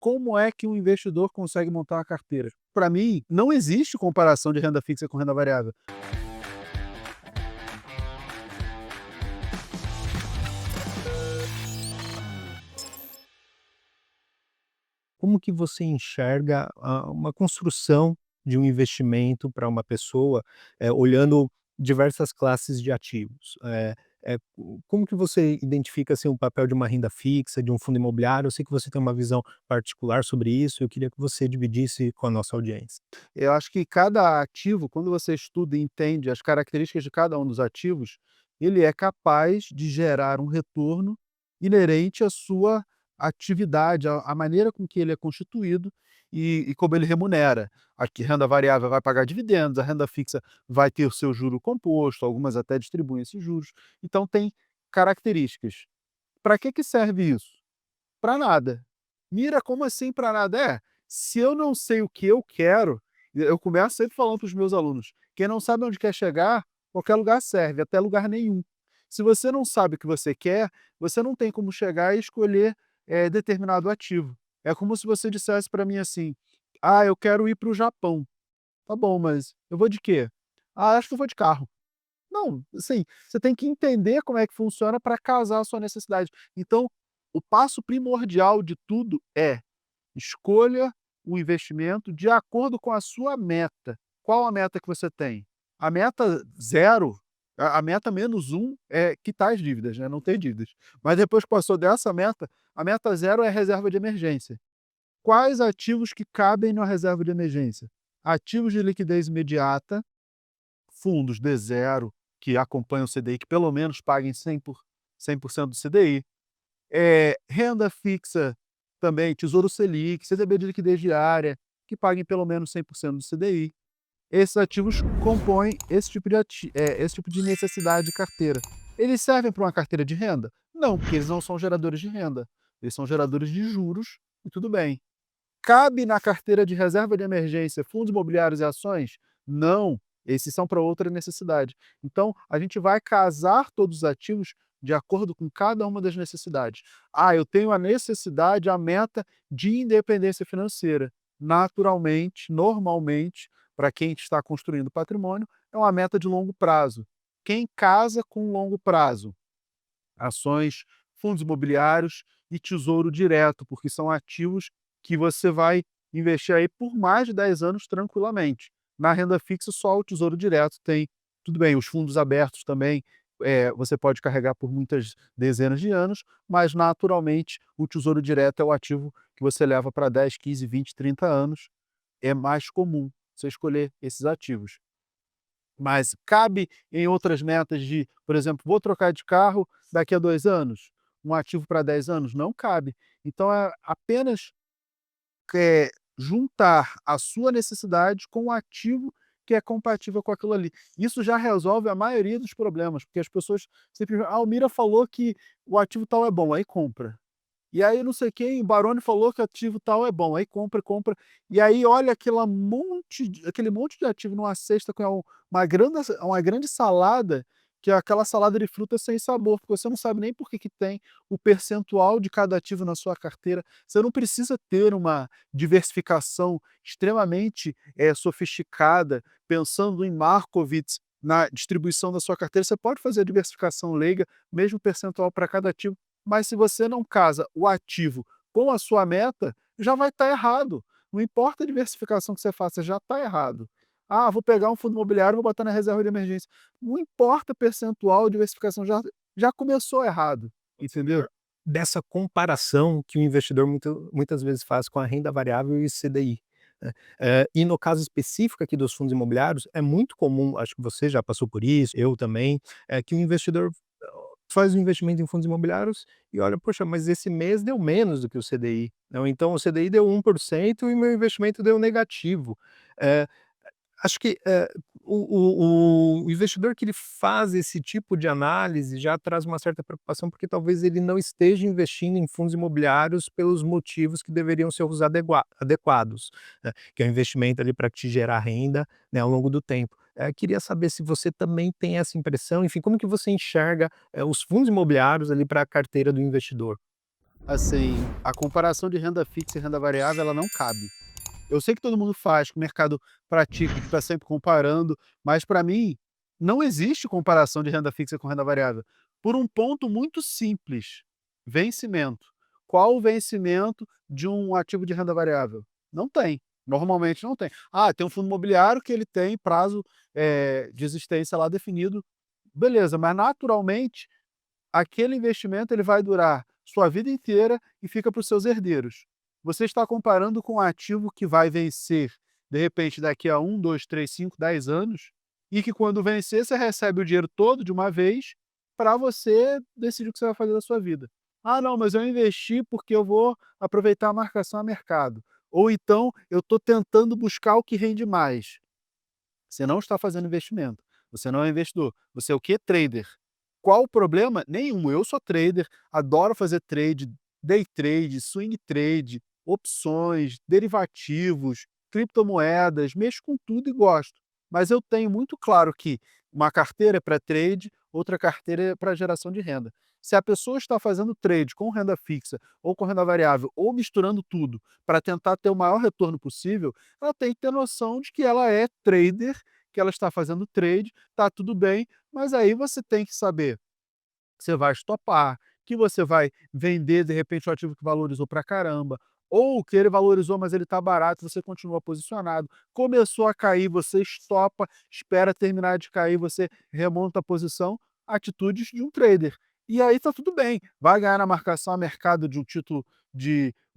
como é que um investidor consegue montar uma carteira? Para mim, não existe comparação de renda fixa com renda variável. Como que você enxerga uma construção de um investimento para uma pessoa, olhando diversas classes de ativos? Como que você identifica, assim, o papel de uma renda fixa, de um fundo imobiliário? Eu sei que você tem uma visão particular sobre isso, eu queria que você dividisse com a nossa audiência. Eu acho que cada ativo, quando você estuda e entende as características de cada um dos ativos, ele é capaz de gerar um retorno inerente à sua atividade, à maneira com que ele é constituído e como ele remunera. Aqui, renda variável vai pagar dividendos, a renda fixa vai ter o seu juro composto, algumas até distribuem esses juros. Então, tem características. Para que serve isso? Para nada. Mira, como assim para nada? Se eu não sei o que eu quero, eu começo sempre falando para os meus alunos: quem não sabe onde quer chegar, qualquer lugar serve, até lugar nenhum. Se você não sabe o que você quer, você não tem como chegar e escolher determinado ativo. É como se você dissesse para mim assim: ah, eu quero ir para o Japão. Tá bom, mas eu vou de quê? Ah, acho que eu vou de carro. Não, assim, você tem que entender como é que funciona para casar a sua necessidade. Então, o passo primordial de tudo é: escolha o investimento de acordo com a sua meta. Qual a meta que você tem? A meta zero, a meta menos um é quitar as dívidas, né, não ter dívidas. Mas depois que passou dessa meta, a meta zero é a reserva de emergência. Quais ativos que cabem na reserva de emergência? Ativos de liquidez imediata, fundos D0 que acompanham o CDI, que pelo menos paguem 100% do CDI, renda fixa também, Tesouro Selic, CDB de liquidez diária, que paguem pelo menos 100% do CDI. Esses ativos compõem esse tipo de necessidade de carteira. Eles servem para uma carteira de renda? Não, porque eles não são geradores de renda. Eles são geradores de juros e tudo bem. Cabe na carteira de reserva de emergência fundos imobiliários e ações? Não, esses são para outra necessidade. Então, a gente vai casar todos os ativos de acordo com cada uma das necessidades. Ah, eu tenho a necessidade, a meta de independência financeira. Naturalmente, normalmente, para quem está construindo patrimônio, é uma meta de longo prazo. Quem casa com longo prazo? Ações, fundos imobiliários e tesouro direto, porque são ativos que você vai investir aí por mais de 10 anos tranquilamente. Na renda fixa, só o tesouro direto tem. Tudo bem, os fundos abertos também, você pode carregar por muitas dezenas de anos, mas naturalmente o tesouro direto é o ativo que você leva para 10, 15, 20, 30 anos. É mais comum você escolher esses ativos. Mas cabe em outras metas de, por exemplo, vou trocar de carro daqui a 2 anos, um ativo para 10 anos? Não cabe. Então é apenas, juntar a sua necessidade com o ativo que é compatível com aquilo ali. Isso já resolve a maioria dos problemas, porque as pessoas simplesmente: "Ah, o Mira falou que o ativo tal é bom", aí compra. E aí não sei quem, Baroni falou que ativo tal é bom, aí compra, compra, e aí olha aquele monte de ativo numa cesta com uma grande salada, que é aquela salada de frutas sem sabor, porque você não sabe nem por que que tem o percentual de cada ativo na sua carteira. Você não precisa ter uma diversificação extremamente, sofisticada, pensando em Markowitz na distribuição da sua carteira. Você pode fazer a diversificação leiga, mesmo percentual para cada ativo, mas se você não casa o ativo com a sua meta, já vai estar errado. Não importa a diversificação que você faça, já está errado. Ah, vou pegar um fundo imobiliário e vou botar na reserva de emergência. Não importa percentual, diversificação já começou errado, entendeu? Dessa comparação que o investidor muitas vezes faz com a renda variável e CDI, né. E no caso específico aqui dos fundos imobiliários, é muito comum, acho que você já passou por isso, eu também, que o investidor faz um investimento em fundos imobiliários e olha: "Poxa, mas esse mês deu menos do que o CDI", né, ou então o CDI deu 1% e meu investimento deu negativo. Eh Acho que, o investidor que ele faz esse tipo de análise já traz uma certa preocupação, porque talvez ele não esteja investindo em fundos imobiliários pelos motivos que deveriam ser os adequados, né, que é o investimento ali para te gerar renda, né, ao longo do tempo. Queria saber se você também tem essa impressão, enfim, como que você enxerga, os fundos imobiliários ali para a carteira do investidor? Assim, a comparação de renda fixa e renda variável, ela não cabe. Eu sei que todo mundo faz, que o mercado pratica, de estar sempre comparando, mas para mim não existe comparação de renda fixa com renda variável, por um ponto muito simples: vencimento. Qual o vencimento de um ativo de renda variável? Não tem, normalmente não tem. Ah, tem um fundo imobiliário que ele tem prazo, de existência lá definido, beleza, mas naturalmente aquele investimento ele vai durar sua vida inteira e fica para os seus herdeiros. Você está comparando com um ativo que vai vencer, de repente, daqui a 1, 2, 3, 5, 10 anos, e que quando vencer você recebe o dinheiro todo de uma vez para você decidir o que você vai fazer da sua vida. Ah, não, mas eu investi porque eu vou aproveitar a marcação a mercado. Ou então eu estou tentando buscar o que rende mais. Você não está fazendo investimento, você não é investidor, você é o quê? Trader. Qual o problema? Nenhum, eu sou trader, adoro fazer trade, day trade, swing trade, opções, derivativos, criptomoedas, mexo com tudo e gosto. Mas eu tenho muito claro que uma carteira é para trade, outra carteira é para geração de renda. Se a pessoa está fazendo trade com renda fixa ou com renda variável, ou misturando tudo para tentar ter o maior retorno possível, ela tem que ter noção de que ela é trader, que ela está fazendo trade, tá tudo bem, mas aí você tem que saber que você vai estopar, que você vai vender de repente o ativo que valorizou pra caramba, ou que ele valorizou, mas ele está barato, você continua posicionado. Começou a cair, você estopa, espera terminar de cair, você remonta a posição, atitudes de um trader. E aí tá tudo bem, vai ganhar na marcação a mercado de um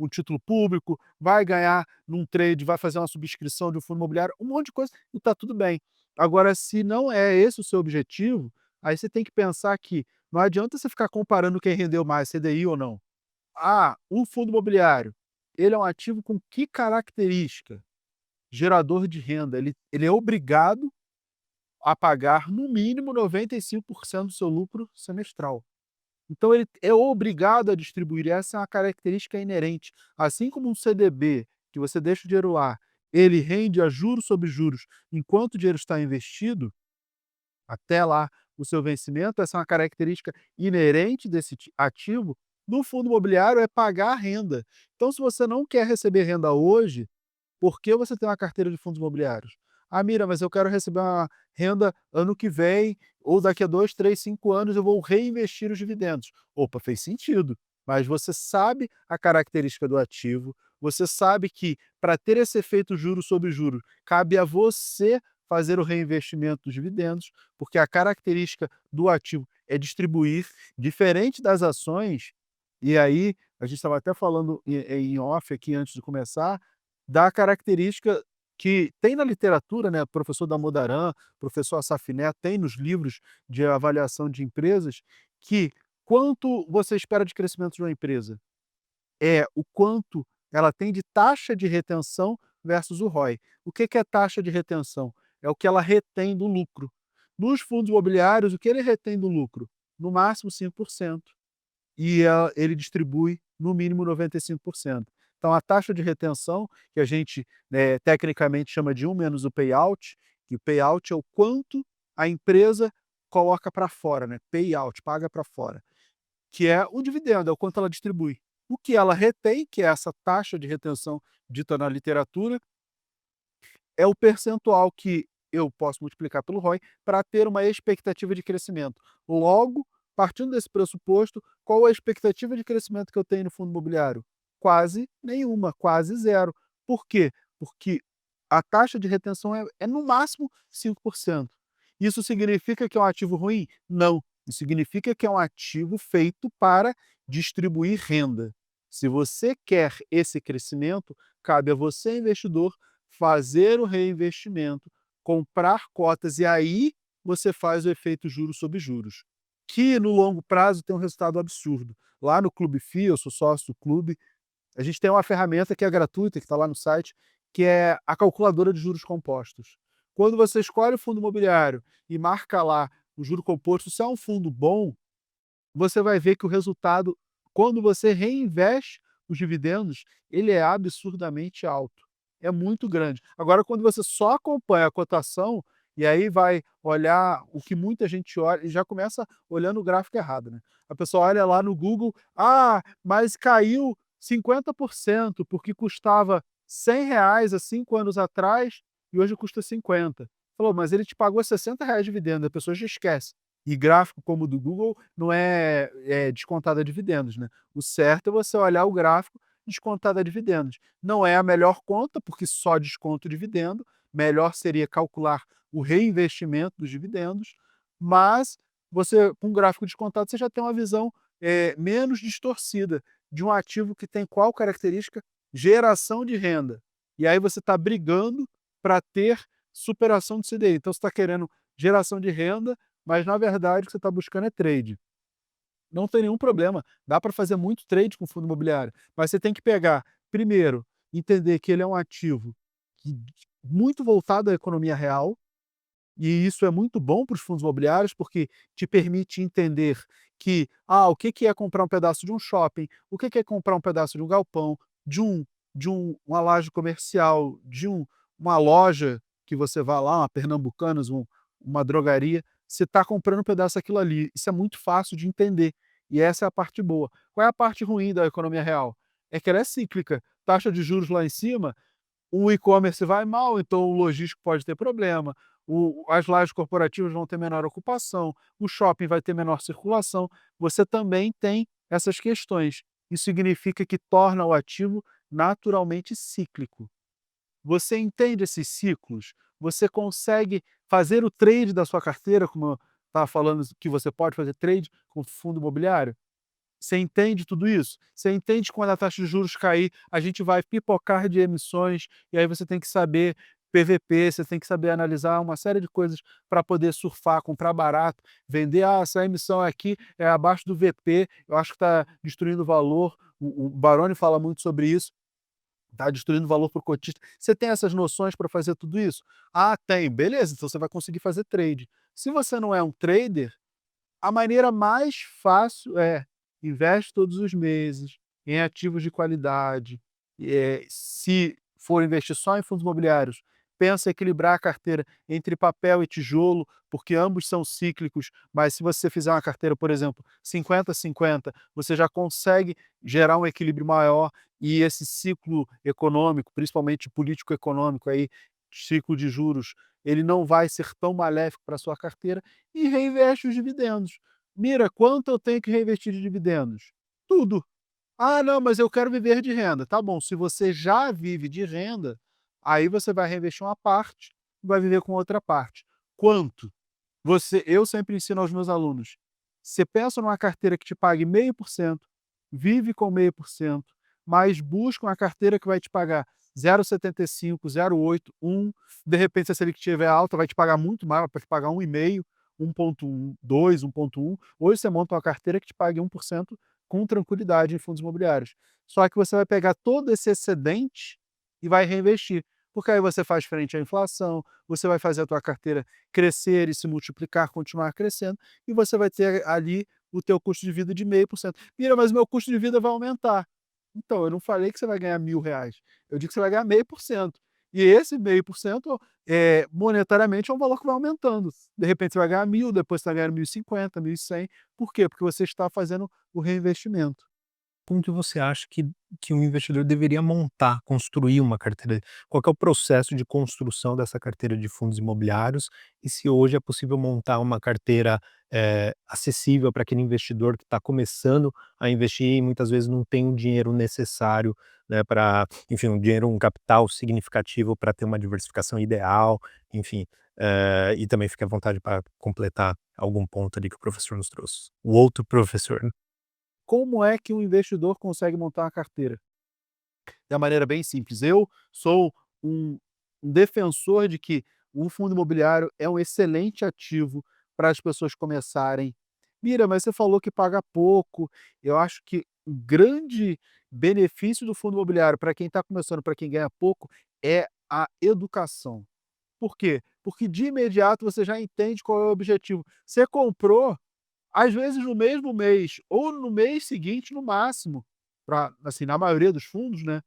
título público, vai ganhar num trade, vai fazer uma subscrição de um fundo imobiliário, um monte de coisa e tá tudo bem. Agora, se não é esse o seu objetivo, aí você tem que pensar que não adianta você ficar comparando quem rendeu mais, CDI ou não. Ah, o fundo imobiliário, ele é um ativo com que característica? Gerador de renda. Ele é obrigado a pagar no mínimo 95% do seu lucro semestral. Então ele é obrigado a distribuir, essa é uma característica inerente. Assim como um CDB, que você deixa o dinheiro lá, ele rende a juros sobre juros enquanto o dinheiro está investido, até lá o seu vencimento, essa é uma característica inerente desse ativo, no fundo imobiliário é pagar a renda. Então, se você não quer receber renda hoje, por que você tem uma carteira de fundos imobiliários? Ah, Mira, mas eu quero receber uma renda ano que vem, ou daqui a 2, 3, 5 anos eu vou reinvestir os dividendos. Opa, fez sentido. Mas você sabe a característica do ativo, você sabe que para ter esse efeito juros sobre juros, cabe a você fazer o reinvestimento dos dividendos, porque a característica do ativo é distribuir, diferente das ações, e aí a gente estava até falando em off aqui antes de começar, da característica que tem na literatura, né, o professor Damodaran, professor Assaf Neto, tem nos livros de avaliação de empresas, que quanto você espera de crescimento de uma empresa? É o quanto ela tem de taxa de retenção versus o ROI. O que que é taxa de retenção? É o que ela retém do lucro. Nos fundos imobiliários, o que ele retém do lucro? No máximo 5% e ele distribui no mínimo 95%. Então a taxa de retenção, que a gente, tecnicamente chama de 1 menos o payout, que o payout é o quanto a empresa coloca para fora, né, payout, paga para fora, que é o dividendo, é o quanto ela distribui. O que ela retém, que é essa taxa de retenção dita na literatura, é o percentual que eu posso multiplicar pelo ROI para ter uma expectativa de crescimento. Logo, partindo desse pressuposto, qual a expectativa de crescimento que eu tenho no fundo imobiliário? Quase nenhuma, quase zero. Por quê? Porque a taxa de retenção é no máximo 5%. Isso significa que é um ativo ruim? Não. Isso significa que é um ativo feito para distribuir renda. Se você quer esse crescimento, cabe a você, investidor, fazer o reinvestimento, comprar cotas e aí você faz o efeito juros sobre juros, que no longo prazo tem um resultado absurdo. Lá no Clube FI, eu sou sócio do clube, a gente tem uma ferramenta que é gratuita, que está lá no site, que é a calculadora de juros compostos. Quando você escolhe o fundo imobiliário e marca lá o juro composto, se é um fundo bom, você vai ver que o resultado, quando você reinveste os dividendos, ele é absurdamente alto. É muito grande. Agora, quando você só acompanha a cotação, E aí vai olhar o que muita gente olha e já começa olhando o gráfico errado, né. A pessoa olha lá no Google: "Ah, mas caiu 50% porque custava R$ 100 há 5 anos atrás e hoje custa 50". Falou: "Mas ele te pagou R$ 60 de dividendo", a pessoa já esquece. E gráfico como o do Google não é descontado a dividendos, né. O certo é você olhar o gráfico descontado a dividendos. Não é a melhor conta, porque só desconta o dividendo, melhor seria calcular o reinvestimento dos dividendos, mas você com o gráfico descontado, você já tem uma visão, menos distorcida de um ativo que tem qual característica? Geração de renda. E aí você está brigando para ter superação do CDI. Então você está querendo geração de renda, mas na verdade o que você está buscando é trade. Não tem nenhum problema, dá para fazer muito trade com fundo imobiliário, mas você tem que pegar, primeiro, entender que ele é um ativo que muito voltado à economia real, e isso é muito bom para os fundos imobiliários, porque te permite entender que, o que que é comprar um pedaço de um shopping, o que que é comprar um pedaço de um galpão, uma laje comercial, uma loja que você vai lá, uma Pernambucanas, uma drogaria, você está comprando um pedaço daquilo ali. Isso é muito fácil de entender, e essa é a parte boa. Qual é a parte ruim da economia real? É que ela é cíclica. Taxa de juros lá em cima, o e-commerce vai mal, então o logístico pode ter problema, as lajes corporativas vão ter menor ocupação, o shopping vai ter menor circulação. Você também tem essas questões. Isso significa que torna o ativo naturalmente cíclico. Você entende esses ciclos? Você consegue fazer o trade da sua carteira, como eu estava falando que você pode fazer trade com fundo imobiliário? Você entende tudo isso? Você entende que quando a taxa de juros cair, a gente vai pipocar de emissões, e aí você tem que saber PVP, você tem que saber analisar uma série de coisas para poder surfar, comprar barato, vender, essa emissão aqui é abaixo do VP, eu acho que está destruindo o valor, o Baroni fala muito sobre isso, está destruindo valor para o cotista. Você tem essas noções para fazer tudo isso? Ah, tem, beleza, então você vai conseguir fazer trade. Se você não é um trader, a maneira mais fácil é: investe todos os meses em ativos de qualidade, se for investir só em fundos imobiliários, pensa em equilibrar a carteira entre papel e tijolo, porque ambos são cíclicos, mas se você fizer uma carteira, por exemplo, 50-50, você já consegue gerar um equilíbrio maior e esse ciclo econômico, principalmente político-econômico aí, ciclo de juros, ele não vai ser tão maléfico para a sua carteira e reinveste os dividendos. Mira, quanto eu tenho que reinvestir de dividendos? Tudo. Ah, não, mas eu quero viver de renda. Tá bom, se você já vive de renda, aí você vai reinvestir uma parte e vai viver com outra parte. Quanto? Eu sempre ensino aos meus alunos, você pensa numa carteira que te pague 0,5%, vive com 0,5%, mas busca uma carteira que vai te pagar 0,75, 0,8, 1, de repente se a Selic estiver alta vai te pagar muito mais, vai te pagar 1,5, 1,1, 2, 1,1. Hoje você monta uma carteira que te pague 1% com tranquilidade em fundos imobiliários. Só que você vai pegar todo esse excedente e vai reinvestir, porque aí você faz frente à inflação, você vai fazer a tua carteira crescer e se multiplicar, continuar crescendo, e você vai ter ali o teu custo de vida de 0,5%. Mira, mas o meu custo de vida vai aumentar. Então, eu não falei que você vai ganhar R$ 1.000, eu digo que você vai ganhar 0,5%. E esse 0,5%, monetariamente é um valor que vai aumentando. De repente você vai ganhar 1.000, depois você vai ganhar 1.050, 1.100. Por quê? Porque você está fazendo o reinvestimento. Como que você acha que um investidor deveria montar, construir uma carteira? Qual que é o processo de construção dessa carteira de fundos imobiliários? E se hoje é possível montar uma carteira, acessível para aquele investidor que está começando a investir e muitas vezes não tem o dinheiro necessário, né, para, enfim, um capital significativo para ter uma diversificação ideal, enfim, e também fique à vontade para completar algum ponto ali que o professor nos trouxe. O outro professor, né? Como é que um investidor consegue montar uma carteira? De uma maneira bem simples. Eu sou um defensor de que o fundo imobiliário é um excelente ativo para as pessoas começarem. Mira, mas você falou que paga pouco. Eu acho que o grande benefício do fundo imobiliário para quem está começando, para quem ganha pouco, é a educação. Por quê? Porque de imediato você já entende qual é o objetivo. Você comprou, às vezes no mesmo mês ou no mês seguinte, no máximo, assim, na maioria dos fundos, né?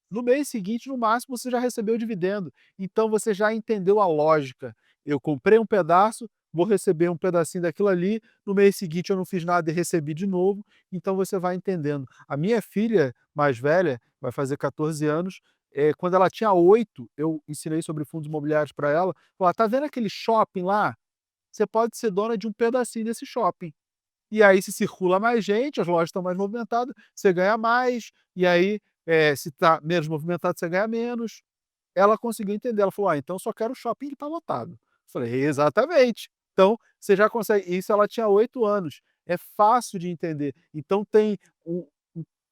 No mês seguinte, no máximo, você já recebeu o dividendo. Então você já entendeu a lógica. Eu comprei um pedaço, vou receber um pedacinho daquilo ali, no mês seguinte eu não fiz nada e recebi de novo, então você vai entendendo. A minha filha mais velha, vai fazer 14 anos, quando ela tinha 8, eu ensinei sobre fundos imobiliários para ela, falei: "Ó, tá vendo aquele shopping lá? Você pode ser dona de um pedacinho desse shopping". E aí se circula mais gente, as lojas estão mais movimentadas, você ganha mais, e aí, se está menos movimentado, você ganha menos. Ela conseguiu entender, ela falou: "Ah, então eu só quero o shopping que está lotado". Falei: "Exatamente". Então, você já consegue isso ela tinha 8 anos, é fácil de entender. Então tem um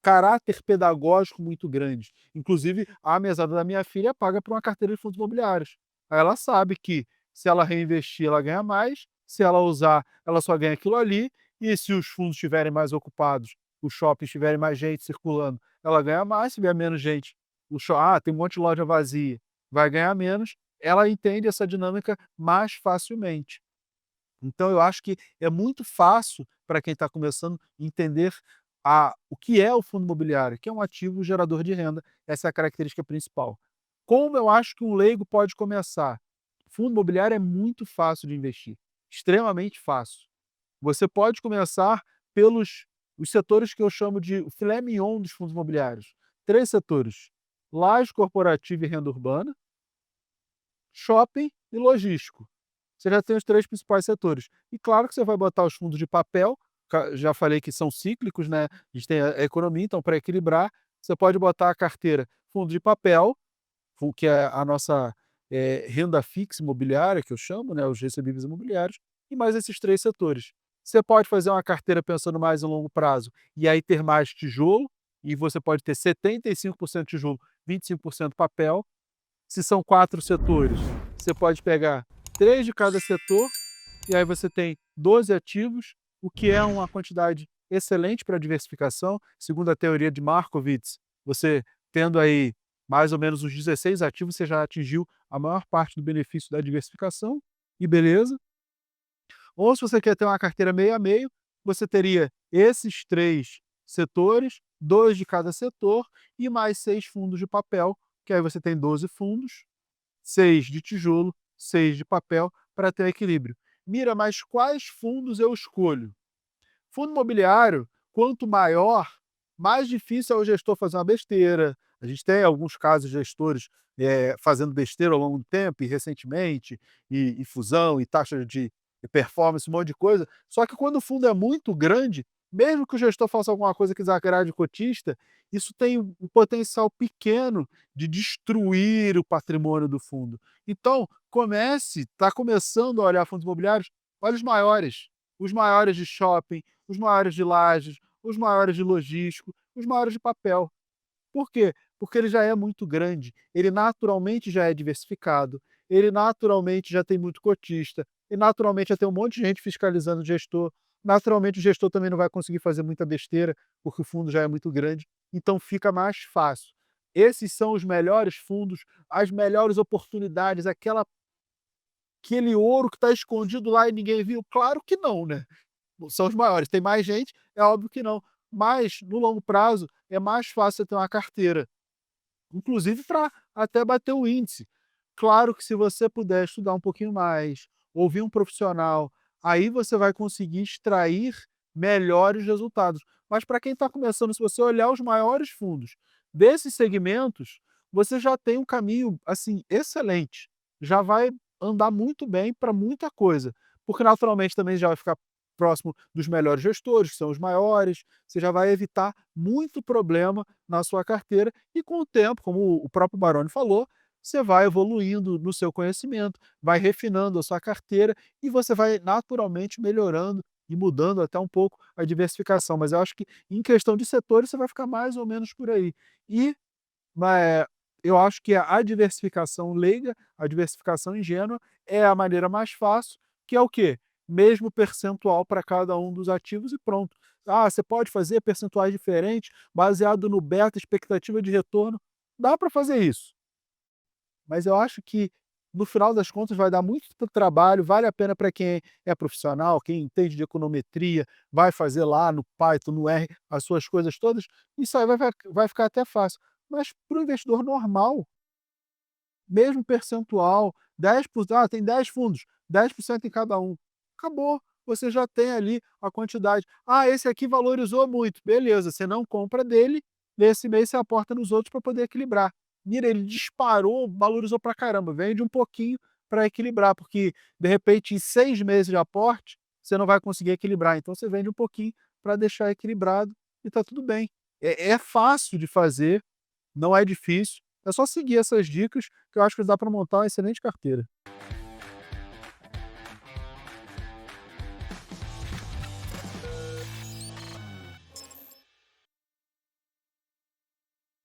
caráter pedagógico muito grande. Inclusive, a mesada da minha filha paga por uma carteira de fundos imobiliários. Aí ela sabe que se ela reinvestir, ela ganha mais, se ela usar, ela só ganha aquilo ali, e se os fundos estiverem mais ocupados, os shoppings tiverem mais gente circulando, ela ganha mais, se tiver menos gente, tem um monte de loja vazia, vai ganhar menos, ela entende essa dinâmica mais facilmente. Então eu acho que é muito fácil para quem está começando entender o que é o fundo imobiliário, que é um ativo gerador de renda, essa é a característica principal. Como eu acho que um leigo pode começar? Fundo imobiliário é muito fácil de investir, extremamente fácil. Você pode começar pelos os setores que eu chamo de o filé mignon dos fundos imobiliários. 3 setores: laje corporativa e renda urbana, shopping e logístico. Você já tem os 3 principais setores. E claro que você vai botar os fundos de papel, já falei que são cíclicos, né, a gente tem a economia, então para equilibrar, você pode botar a carteira fundo de papel, que é a nossa, renda fixa imobiliária, que eu chamo, né, os recebíveis imobiliários, e mais esses 3 setores. Você pode fazer uma carteira pensando mais em longo prazo, e aí ter mais tijolo, e você pode ter 75% tijolo, 25% papel. Se são 4 setores, você pode pegar 3 de cada setor, e aí você tem 12 ativos, o que é uma quantidade excelente para diversificação. Segundo a teoria de Markowitz, você tendo aí mais ou menos uns 16 ativos, você já atingiu a maior parte do benefício da diversificação, e beleza. Ou se você quer ter uma carteira meio a meio, você teria esses 3 setores, 2 de cada setor e mais 6 fundos de papel, que aí você tem 12 fundos, 6 de tijolo, 6 de papel, para ter equilíbrio. Mira, mas quais fundos eu escolho? Fundo imobiliário, quanto maior, mais difícil é o gestor fazer uma besteira. A gente tem alguns casos de gestores, fazendo besteira ao longo do tempo e recentemente, e fusão, e taxa de performance, um monte de coisa. Só que quando o fundo é muito grande, mesmo que o gestor faça alguma coisa que desagrade o cotista, isso tem um potencial pequeno de destruir o patrimônio do fundo. Então, está começando a olhar fundos imobiliários, olha os maiores de shopping, os maiores de lajes, os maiores de logístico, os maiores de papel. Por quê? Porque ele já é muito grande, ele naturalmente já é diversificado, ele naturalmente já tem muito cotista, e naturalmente já tem um monte de gente fiscalizando o gestor, naturalmente o gestor também não vai conseguir fazer muita besteira, porque o fundo já é muito grande, então fica mais fácil. Esses são os melhores fundos, as melhores oportunidades, aquele ouro que está escondido lá e ninguém viu? Claro que não, né? São os maiores. Tem mais gente? É óbvio que não. Mas, no longo prazo, é mais fácil você ter uma carteira, inclusive para até bater o índice. Claro que se você puder estudar um pouquinho mais, ouvir um profissional, aí você vai conseguir extrair melhores resultados. Mas para quem está começando, se você olhar os maiores fundos desses segmentos, você já tem um caminho, assim, excelente. Já vai andar muito bem para muita coisa, porque naturalmente também já vai ficar próximo dos melhores gestores, que são os maiores, você já vai evitar muito problema na sua carteira e com o tempo, como o próprio Baroni falou, você vai evoluindo no seu conhecimento, vai refinando a sua carteira e você vai naturalmente melhorando e mudando até um pouco a diversificação. Mas eu acho que em questão de setores você vai ficar mais ou menos por aí. E eu acho que a diversificação leiga, a diversificação ingênua é a maneira mais fácil, que é o quê? Mesmo percentual para cada um dos ativos e pronto. Ah, você pode fazer percentuais diferentes, baseado no beta, expectativa de retorno. Dá para fazer isso, mas eu acho que no final das contas vai dar muito trabalho, vale a pena para quem é profissional, quem entende de econometria, vai fazer lá no Python, no R, as suas coisas todas, isso aí vai ficar até fácil. Mas para o investidor normal, mesmo percentual, 10%, tem 10 fundos, 10% em cada um. Acabou, você já tem ali a quantidade. Ah, esse aqui valorizou muito, beleza, você não compra dele, nesse mês você aporta nos outros para poder equilibrar. Mira, ele disparou, valorizou pra caramba, vende um pouquinho para equilibrar, porque de repente em 6 meses de aporte, você não vai conseguir equilibrar, então você vende um pouquinho para deixar equilibrado e está tudo bem. É fácil de fazer, não é difícil, é só seguir essas dicas que eu acho que dá para montar uma excelente carteira.